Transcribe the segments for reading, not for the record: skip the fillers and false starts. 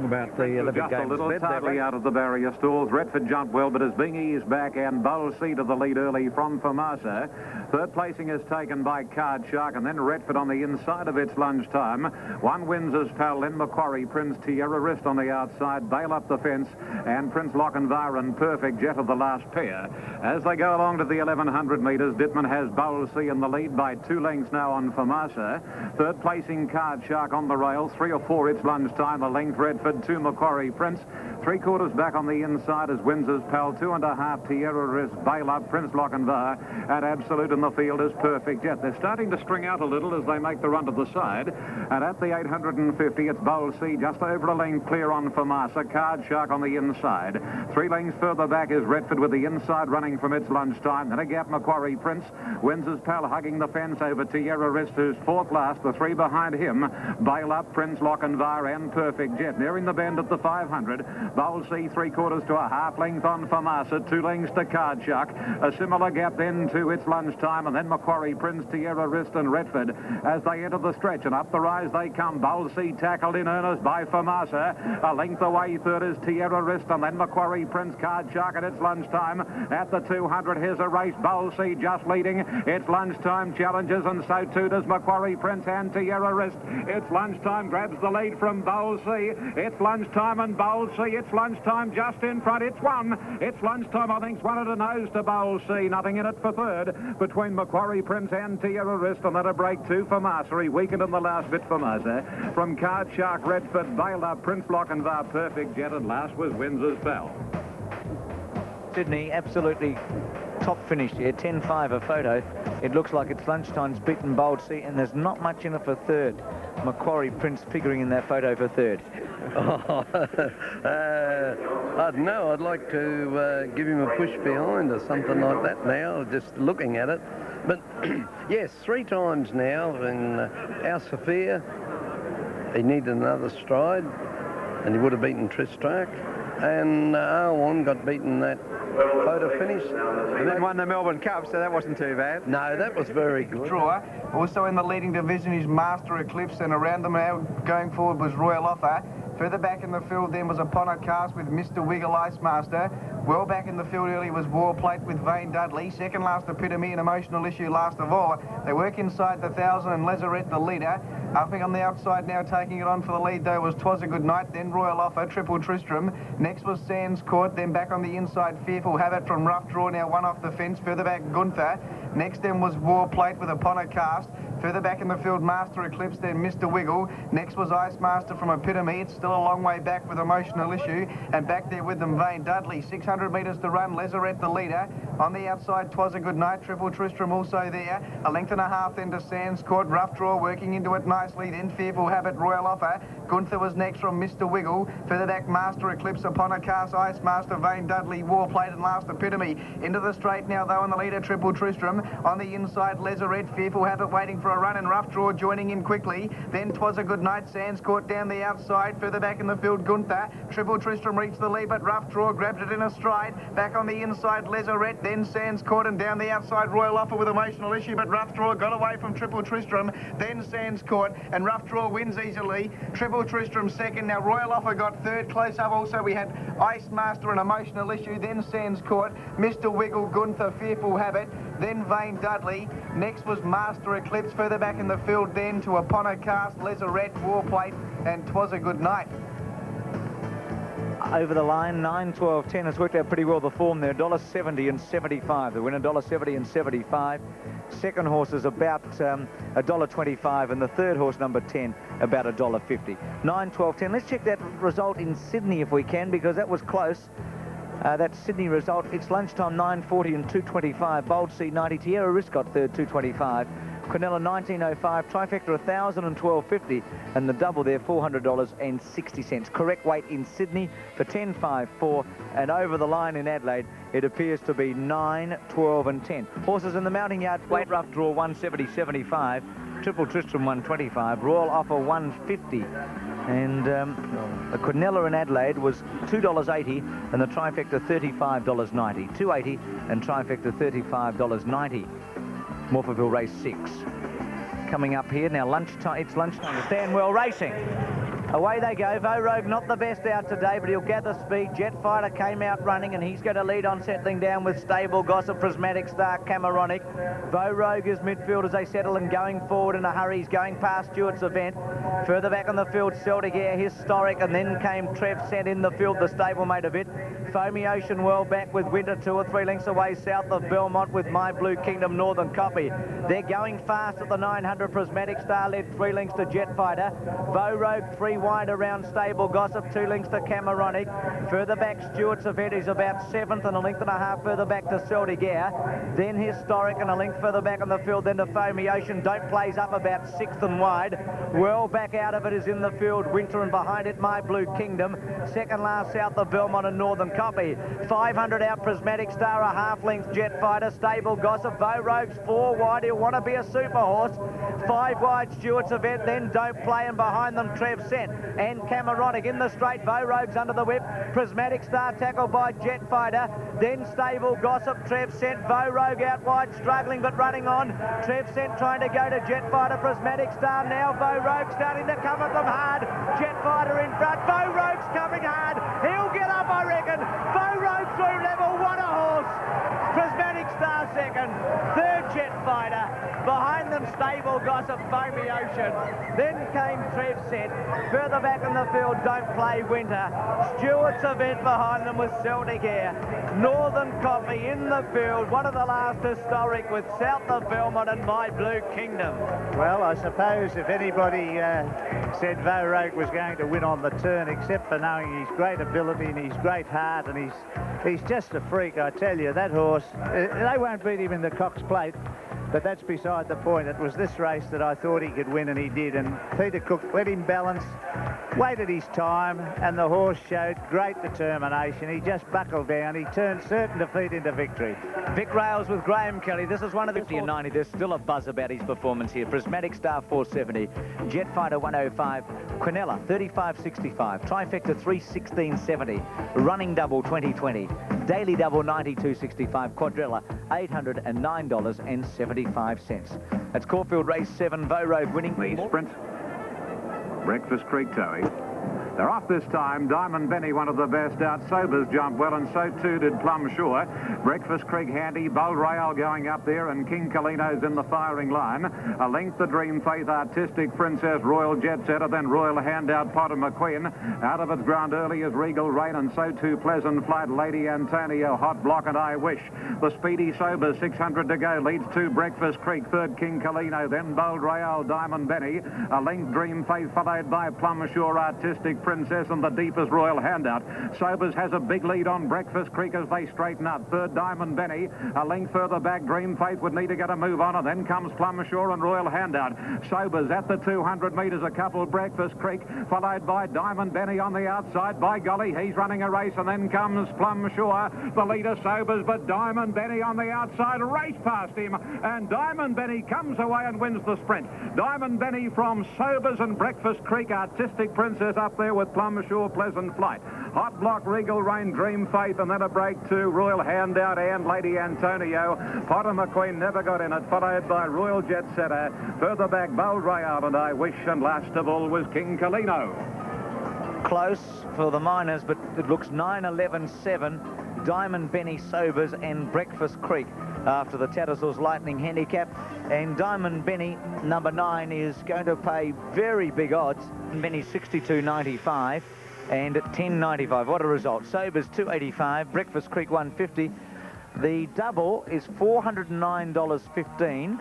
About the Olympic just Games a little bid, tightly out of the barrier stalls. Redford jumped well, but is being eased back, and Bowl C to the lead early from Famasa. Third placing is taken by Card Shark, and then Redford on the inside of its lunchtime. One Windsor's Pal, then Macquarie, Prince Tierra Wrist on the outside, bail up the fence, and Prince Lochinvar and Perfect Jet of the last pair. As they go along to the 1100 metres, Dittman has Bowl C in the lead by 2 lengths now on Famasa. Third placing Card Shark on the rails, 3 or 4 its lunchtime, a length Redford, 2 Macquarie Prince. 3/4 back on the inside is Windsor's Pal, 2.5 Tierra Wrist, bail up Prince Lochinvar, and Absolute in the field is Perfect Jet. They're starting to string out a little as they make the run to the side, and at the 850 it's Bowl C just over a length clear on Famasa. Card Shark on the inside. 3 lengths further back is Redford with the inside running from its lunchtime, then a gap Macquarie Prince. Windsor's Pal hugging the fence over Tierra Wrist, who's 4th last. The 3 behind him, bail up Prince Lochinvar and Perfect Jet. Nearing the bend at the 500. Bowl C 3/4 to a half length on Famasa, 2 lengths to Card Shark. A similar gap then to its lunchtime, and then Macquarie Prince, Tierra Wrist and Redford as they enter the stretch, and up the rise they come. Bowl C tackled in earnest by Famasa. A length away, third is Tierra Wrist, and then Macquarie Prince. Card Shark at its lunchtime. At the 200, here's a race. Bowl C just leading its lunchtime challenges, and so too does Macquarie Prince and Tierra Wrist. Its lunchtime grabs the lead from Bowl C. It's lunchtime and Bowl C. It's lunchtime just in front. It's won. It's lunchtime, I think, 1 at a nose to Bowl C. Nothing in it for third between Macquarie Prince and Tierra Wrist, and then a break 2 for Massa. He weakened in the last bit for Massa. From Card Shark, Redford, bailed up Prince Lochinvar, Perfect Jet, and last was Windsor's Pal. Sydney absolutely top finish here, 10.5 a photo. It looks like it's lunchtime's beaten Bowl C, and there's not much in it for third. Macquarie Prince figuring in that photo for third. I don't know. I'd like to give him a push behind or something like that now, just looking at it. But yes, 3 times now in Our Sophia. He needed another stride, and he would have beaten Tristrak. And Arwan got beaten that photo finish. And then won the Melbourne Cup, so that wasn't too bad. No, that was very good. Drawer. Also in the leading division is Master Eclipse, and around them now going forward was Royal Offer. Further back in the field then was Upon a Cast with Mr. Wiggle Ice Master. Well back in the field early was War Plate with Vane Dudley. Second last Epitome and Emotional Issue last of all. They work inside the 1,000 and Lazarette the leader. Upping on the outside now, taking it on for the lead though was 'Twas a Good Night, then Royal Offer, Triple Tristram. Next was Sands Court, then back on the inside Fearful Habit from Rough Draw, now 1 off the fence. Further back Gunther. Next then was War Plate with Upon a Cast. Further back in the field, Master Eclipse, then Mr. Wiggle. Next was Ice Master from Epitome. It's still a long way back with Emotional Issue. And back there with them, Vane Dudley. 600 metres to run, Lazarette the leader. On the outside, 'Twas a Good Night, Triple Tristram also there. A length and a half then to Sands Court. Rough Draw working into it nicely. Then Fearful Habit, Royal Offer. Gunther was next from Mr. Wiggle. Further back, Master Eclipse, Upon a Cast, Ice Master, Vane Dudley, War Plate, and last Epitome. Into the straight now, though, in the leader, Triple Tristram. On the inside, Lazarette, Fearful Habit waiting for a run, and Rough Draw joining in quickly. Then 'Twas a Good Night, Sands Court down the outside. Further back in the field, Gunther. Triple Tristram reached the lead, but Rough Draw grabbed it in a stride. Back on the inside, Lazarette, then Sands Court, and down the outside, Royal Offer with Emotional Issue, but Rough Draw got away from Triple Tristram. Then Sands Court, and Rough Draw wins easily. Triple Tristram second. Now Royal Offer got third. Close up also we had Ice Master and Emotional Issue, then Sands Court, Mr. Wiggle, Gunther, Fearful Habit, then Vane Dudley. Next was Master Eclipse. Further back in the field then to Upon a Cast, Lazarette, War Plate, and 'Twas a Good Night. Over the line, 9, 12, 10 has worked out pretty well the form there. $1.70 and 75. The winner $1.70 and 75. Second horse is about $1.25, and the third horse, number 10, about $1.50. 9, 12, 10. Let's check that result in Sydney if we can, because that was close. That Sydney result, it's lunchtime 9.40 and 2.25. Bold C 90, Tierra Wrist got third, 2.25. Quinella 19.05, trifecta 1,000 and 12.50, and the double there $400.60. Correct weight in Sydney for 10.54, and over the line in Adelaide it appears to be 9, 12 and 10. Horses in the mounting yard, weight Rough Draw 170.75, Triple Tristram 125, Royal Offer 150, and the Quinella in Adelaide was $2.80, and the trifecta $35.90. 2.80 and trifecta $35.90. Morphettville race 6. Coming up here now, lunchtime. It's lunchtime. Stanwell Racing. Away they go. Vogue not the best out today, but he'll gather speed. Jet Fighter came out running, and he's going to lead on, settling down with Stable Gossip, Prismatic Star, Cameronic. Vogue is midfield as they settle and going forward in a hurry. He's going past Stewart's Event. Further back on the field, Celtic Air, Historic, and then came Trev Sent in the field, the stablemate of it. Foamy Ocean well back with Winter 2 or 3 lengths away south of Belmont with My Blue Kingdom, Northern Copy. They're going fast at the 900. Prismatic Star led 3 lengths to Jet Fighter. Vogue 3 wide around Stable Gossip, 2 lengths to Cameronic. Further back, Stewart's Event is about 7th and a length and a half further back to Celtic Air. Then Historic and a length further back on the field, then to Foamy Ocean. Don't plays up about 6th and wide. Well back out of it is in the field Winter, and behind it My Blue Kingdom. Second last south of Belmont and Northern Copy. 500 out Prismatic Star, a half length Jet Fighter. Stable Gossip, Vogue's 4 wide. He'll want to be a super horse. 5 wide Stewart's Event, then Don't Play, and behind them Trev Sent and Cameronic in the straight. Vogue's under the whip. Prismatic Star tackled by Jet Fighter. Then Stable Gossip, Trev Sent, Vogue out wide, struggling but running on. Trev Sent trying to go to Jet Fighter. Prismatic Star now. Vogue starting to come at them hard. Jet Fighter in front. Vogue's coming hard. He'll get up, I reckon. Vogue through level. What a horse. Prismatic Star second. Third Jet Fighter. Behind them Stable Gossip, Foamy Ocean. Then came Trev Sent. Further back in the field, Don't Play, Winter. Stewart's Event behind them with Celtic Air. Northern Coffee in the field. One of the last historic with south of Belmont and My Blue Kingdom. Well, I suppose if anybody said Vogue was going to win on the turn, except for knowing his great ability and his great heart, and he's just a freak, I tell you. That horse, they won't beat him in the Cox Plate, but that's beside the point. It was this race that I thought he could win, and he did. And Peter Cook let him balance, waited his time, and the horse showed great determination. He just buckled down. He turned certain defeat into victory. Vic Rails with Graham Kelly. This is one of the 50 and 90. There's still a buzz about his performance here. Prismatic Star 470, Jet Fighter 105, Quinella 35.65, Trifecta 316.70, Running Double 2020, Daily Double 92.65, Quadrilla $809.75. That's Caulfield Race 7, Vogue winning. The sprint. Breakfast Creek towing. They're off this time. Diamond Benny, one of the best out. Sobers jumped well, and so too did Plum Shore. Breakfast Creek handy. Bold Rail going up there, and King Kalino's in the firing line. A length, the Dream Faith, Artistic Princess, Royal Jet Setter, then Royal Handout, Potter McQueen. Out of its ground early is Regal Rain, and so too Pleasant Flight, Lady Antonio, Hot Block, and I Wish. The Speedy Sobers, 600 to go, leads to Breakfast Creek. Third, King Kalino, then Bold Rail, Diamond Benny. A length, Dream Faith, followed by Plum Shore, Artistic Princess, and the deepest Royal Handout. Sobers has a big lead on Breakfast Creek as they straighten up. Third, Diamond Benny. A length further back, Dream Faith would need to get a move on, and then comes Plum Shore and Royal Handout. Sobers at the 200 metres, a couple, Breakfast Creek, followed by Diamond Benny on the outside. By golly, he's running a race, and then comes Plum Shore. The leader, Sobers, but Diamond Benny on the outside, race past him, and Diamond Benny comes away and wins the sprint. Diamond Benny from Sobers and Breakfast Creek, Artistic Princess up there with Plum Shore, Pleasant Flight. Hot Block, Regal Rain, Dream Faith, and then a break to Royal Handout and Lady Antonio. Potter McQueen never got in it, followed by Royal Jet Setter. Further back, Bold Rail and I Wish, and last of all was King Kalino. Close for the Miners, but it looks 9-11-7. Diamond Benny, Sobers, and Breakfast Creek after the Tattersalls Lightning handicap. And Diamond Benny, number 9, is going to pay very big odds. Benny 62.95 and 10.95. What a result. Sobers 285, Breakfast Creek 150. The double is $409.15.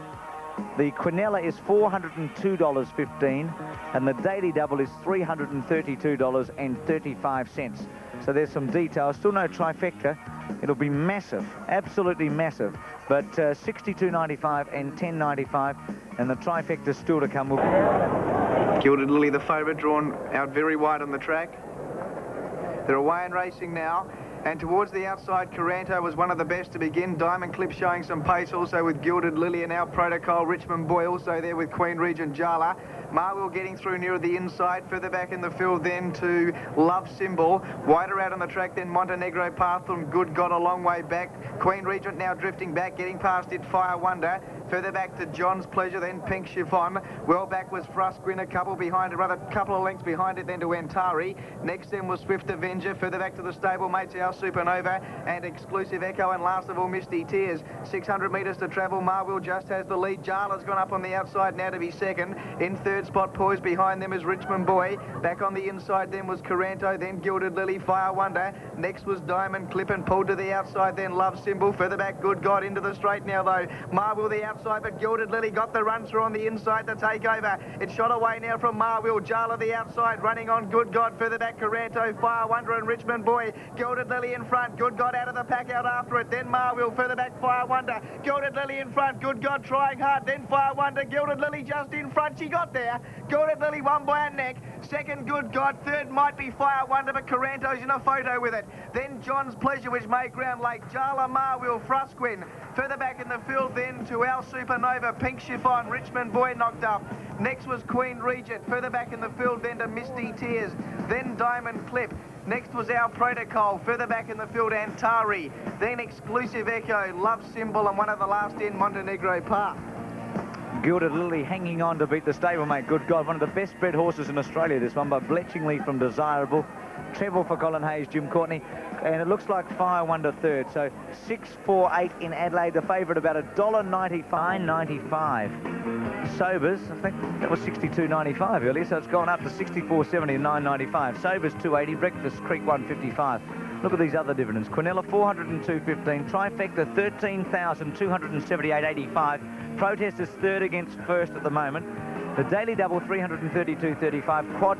The Quinella is $402.15, and the daily double is $332.35. So there's some details. Still no trifecta. It'll be massive, absolutely massive. But $62.95 and $10.95, and the trifecta still to come. Gilded Lily, the favourite, drawn out very wide on the track. They're away and racing now. And towards the outside, Caranto was one of the best to begin. Diamond Clip showing some pace also with Gilded Lily, and our Protocol, Richmond Boy also there with Queen Regent Jala. Marwell getting through nearer the inside. Further back in the field then to Love Symbol. Wider out on the track then Montenegro Path from Good God a long way back. Queen Regent now drifting back, getting past it Fire Wonder. Further back to John's Pleasure, then Pink Chiffon. Well back was Frusquin, a couple behind it, rather a couple of lengths behind it, then to Antari. Next then was Swift Avenger. Further back to the stablemates, Our Supernova and Exclusive Echo, and last of all, Misty Tears. 600 metres to travel. Marwell just has the lead. Jarla's gone up on the outside now to be second. In third spot, poised behind them is Richmond Boy. Back on the inside then was Caranto, then Gilded Lily, Fire Wonder. Next was Diamond Clip and pulled to the outside, then Love Symbol. Further back, Good God into the straight now though. Marwell the outside, but Gilded Lily got the run through on the inside to take over. It's shot away now from Marwell. Jarla the outside, running on Good God. Further back, Caranto, Fire Wonder and Richmond Boy. Gilded Lily in front. Good God out of the pack out after it. Then Marwell. Further back, Fire Wonder. Gilded Lily in front. Good God trying hard. Then Fire Wonder. Gilded Lily just in front. She got there. Gilded Lily won by a neck. Second, Good God. Third might be Fire Wonder, but Caranto's in a photo with it. Then John's Pleasure, which made ground late. Jarla, Marwell, Frusquin. Further back in the field then to Our Supernova, Pink Chiffon, Richmond Boy knocked up. Next was Queen Regent. Further back in the field then to Misty Tears. Then Diamond Clip. Next was Our Protocol. Further back in the field, Antari. Then Exclusive Echo, Love Symbol, and one of the last in, Montenegro Park. Gilded Lily hanging on to beat the stablemate Good God. One of the best bred horses in Australia, this one, but Bletchingly from Desirable. Treble for Colin Hayes, Jim Courtney, and it looks like Fire Wonder third. So 6-4-8 in Adelaide. The favourite about $1.95. Sobers, I think that was 62.95 earlier, so it's gone up to 64.70 and 9.95. Sobers 280, Breakfast Creek 155. Look at these other dividends. Quinella 402.15, Trifecta 13,278.85. Protesters third against first at the moment. The Daily Double 332.35. Quad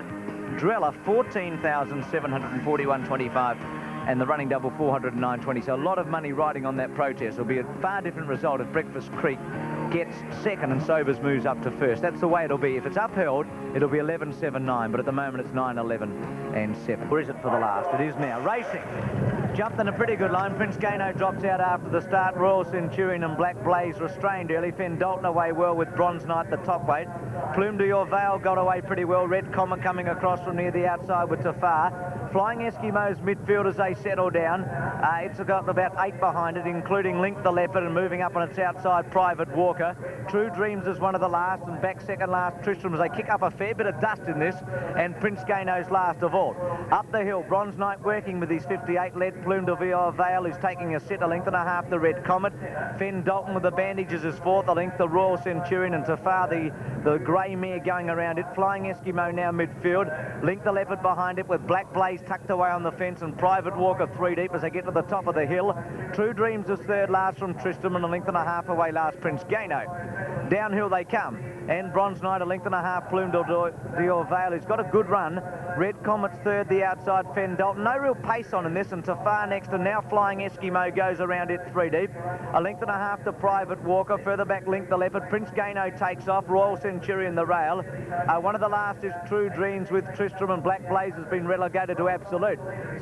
Drella 14,741.25, and the running double 409.20. So a lot of money riding on that protest. It'll be a far different result if Breakfast Creek gets second and Sobers moves up to first. That's the way it'll be. If it's upheld, it'll be 11.79, but at the moment it's 9.11 and 7. Or is it for the last? It is now. Racing. Jumped in a pretty good line. Prince Gano drops out after the start. Royal Centurion and Black Blaze restrained early. Fenn Dalton away well with Bronze Knight, the top weight. Plume de Your Vale got away pretty well. Red Comet coming across from near the outside with Tafar. Flying Eskimos midfield as they settle down. It's got about 8 behind it, including Link the Leopard, and moving up on its outside, Private Walker. True Dreams is one of the last, and back second last, Tristram, as they kick up a fair bit of dust in this, and Prince Gano's last of all. Up the hill, Bronze Knight working with his 58 lead. Plume de Your Vale is taking a set, a length and a half, the Red Comet. Fenn Dalton with the bandages is fourth, a length, the Royal Centurion, and Tafar, the grey mare going around it. Flying Eskimo now midfield. Link the Leopard behind it with Black Blaze tucked away on the fence, and Private Walker 3 deep as they get to the top of the hill. True Dreams is third last from Tristram, and a length and a half away last Prince Gano. Downhill they come, and Bronze Knight a length and a half. Plume de Your Vale has got a good run. Red Comet's third, the outside, Fenn Dalton. No real pace on in this, and Tafar next, and now Flying Eskimo goes around it 3 deep. A length and a half to Private Walker. Further back, Link the Leopard. Prince Gano takes off. Royal Centurion the rail. One of the last is True Dreams with Tristram, and Black Blaze has been relegated to absolute.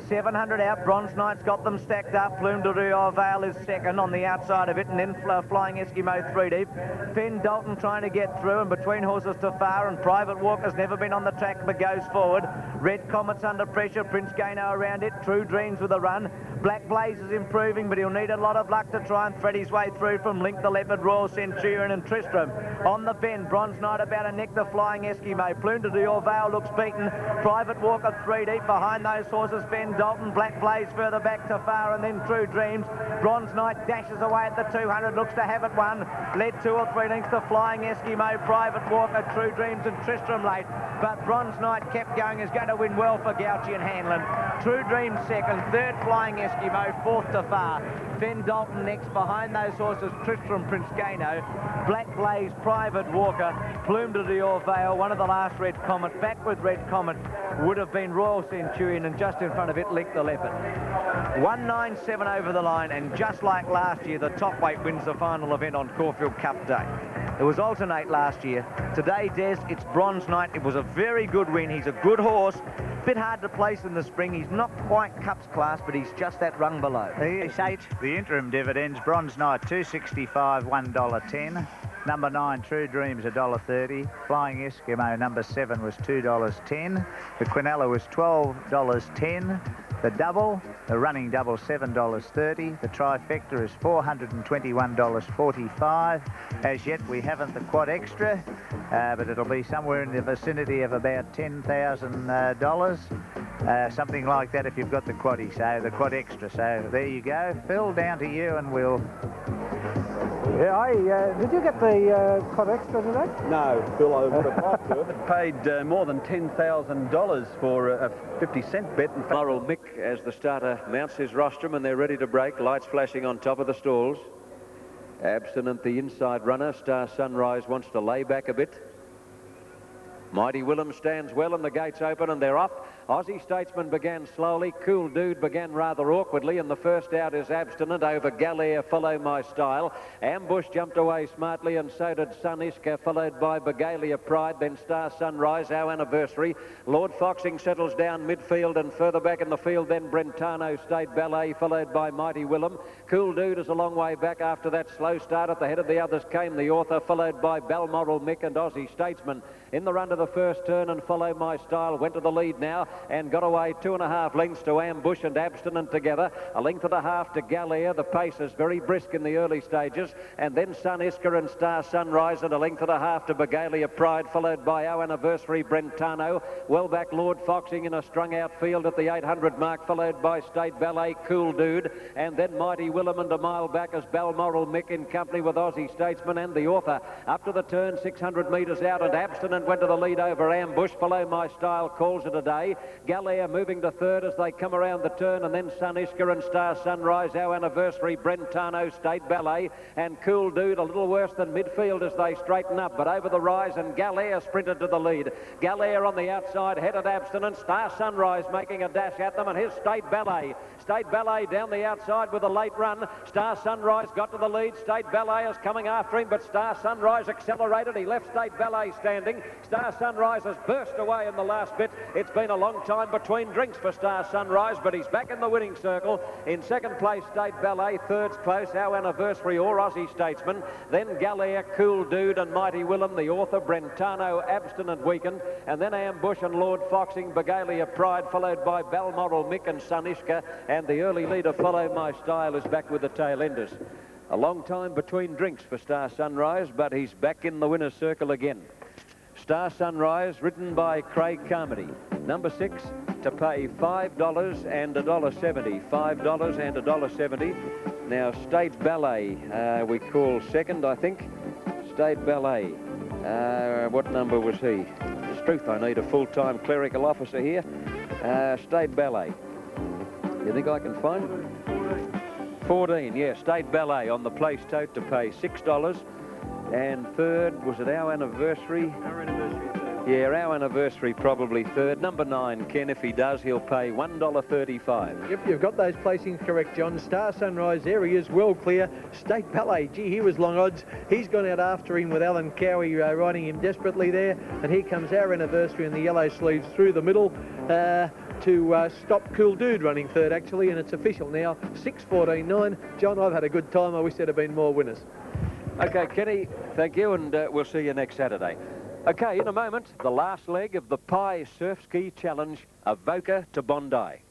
700 out. Bronze Knight's got them stacked up. Plume de Your Vale is second on the outside of it, and then Flying Eskimo 3 deep. Fenn Dalton trying to get through, and between horses Tafar, and Private Walker's never been on the track but goes forward. Red Comet's under pressure. Prince Gano around it. True Dreams with a run. Black Blaze is improving, but he'll need a lot of luck to try and thread his way through from Link the Leopard, Royal Centurion and Tristram. On the bend, Bronze Knight about a neck to Flying Eskimo. Plume de Your Vale looks beaten. Private Walker 3 deep behind those horses. Fenn Dalton, Black Blaze further back to Far, and then True Dreams. Bronze Knight dashes away at the 200, looks to have it won. Led 2 or 3 lengths to Flying Eskimo, Private Walker, True Dreams and Tristram late. But Bronze Knight kept going, is going to win well for Gauchi and Hanlon. True Dreams second, third Flying Eskimo, fourth Tafar. Fenn Dalton next behind those horses, Tristram, Prince Gano, Black Blaze, Private Walker, Plume de Your Vale, one of the last Red Comet. Back with Red Comet would have been Royal Centurion, and just in front of it, Link the Leopard. 197 over the line, and just like last year, the top weight wins the final event on Caulfield Cup Day. It was alternate last year. Today, Des, it's Bronze Knight. It was a very good win. He's a good horse. Bit hard to place in the spring. He's not quite Cups class, but he's just that rung below. The interim dividends, Bronze Knight $2.65, $1.10. Number 9, True Dreams, $1.30. Flying Eskimo, number 7, was $2.10. The Quinella was $12.10. The double, the running double, $7.30. The trifecta is $421.45. As yet, we haven't the quad extra, but it'll be somewhere in the vicinity of about $10,000. Something like that if you've got the quaddie, so the quad extra. So there you go. Phil, down to you, and we'll... Yeah, did you get the quad extra today? No, Bill, I would have liked to have paid more than $10,000 for a 50-cent bet. Moral Mick as the starter mounts his rostrum, and they're ready to break. Lights flashing on top of the stalls. Abstinent, the inside runner. Star Sunrise wants to lay back a bit. Mighty Willem stands well, and the gates open, and they're off. Aussie Statesman began slowly. Cool Dude began rather awkwardly, and the first out is Abstinent over Galea, Follow My Style. Ambush jumped away smartly, and so did Sun Iska, followed by Begalia Pride, then Star Sunrise, Our Anniversary. Lord Foxing settles down midfield, and further back in the field, then Brentano State Ballet, followed by Mighty Willem. Cool Dude is a long way back after that slow start. At the head of the others came the Author, followed by Balmoral Mick and Aussie Statesman. In the run to the first turn, and Follow My Style went to the lead now and got away 2.5 lengths to Ambush and Abstinent together. A length and a half to Galea. The pace is very brisk in the early stages. And then Sun Iska and Star Sunrise, and a length and a half to Begalia Pride, followed by Our Anniversary, Brentano. Well back Lord Foxing in a strung out field at the 800 mark, followed by State Ballet, Cool Dude. And then Mighty Willem, and a mile back as Balmoral Mick in company with Aussie Statesman and the Author. Up to the turn, 600 metres out, and Abstinent went to the lead over Ambush. Follow My Style calls it a day. Galea moving to third as they come around the turn, and then Sun Iska and Star Sunrise, Our Anniversary, Brentano, State Ballet, and Cool Dude a little worse than midfield as they straighten up, but over the rise, and Galea sprinted to the lead. Galea on the outside, headed Abstinent. Star Sunrise making a dash at them, and here's State Ballet. State Ballet down the outside with a late run. Star Sunrise got to the lead. State Ballet is coming after him, but Star Sunrise accelerated. He left State Ballet standing. Star Sunrise has burst away in the last bit. It's been a long time between drinks for Star Sunrise, but he's back in the winning circle. In second place, State Ballet. Third's close, Our Anniversary or Aussie Statesman. Then Galea, Cool Dude and Mighty Willem, the Author, Brentano, Abstinent Weekend, and then Ambush and Lord Foxing, Begalia Pride, followed by Balmoral Mick and Sun Iska, and the early leader, Follow My Style, is back with the tail enders. A long time between drinks for Star Sunrise, but he's back in the winner's circle again. Star Sunrise, ridden by Craig Carmody. Number 6 to pay $5 and $1.70. $5 and $1.70. Now, State Ballet, we call second, I think. State Ballet. What number was he? It's truth, I need a full-time clerical officer here. State Ballet. You think I can find it? 14, yeah. State Ballet on the place tote to pay $6. And third, was it Our Anniversary? Our Anniversary third. Yeah, Our Anniversary probably third. Number 9, Ken, if he does, he'll pay $1.35. Yep, you've got those placings correct, John. Star Sunrise, there he is, well clear. State Ballet, gee, he was long odds. He's gone out after him with Alan Cowie riding him desperately there. And here comes Our Anniversary in the yellow sleeves through the middle. To stop Cool Dude running third, actually, and it's official now, 6:14.9. John, I've had a good time. I wish there'd have been more winners. OK, Kenny, thank you, and we'll see you next Saturday. OK, in a moment, the last leg of the Pi Surf Ski Challenge, Avoca to Bondi.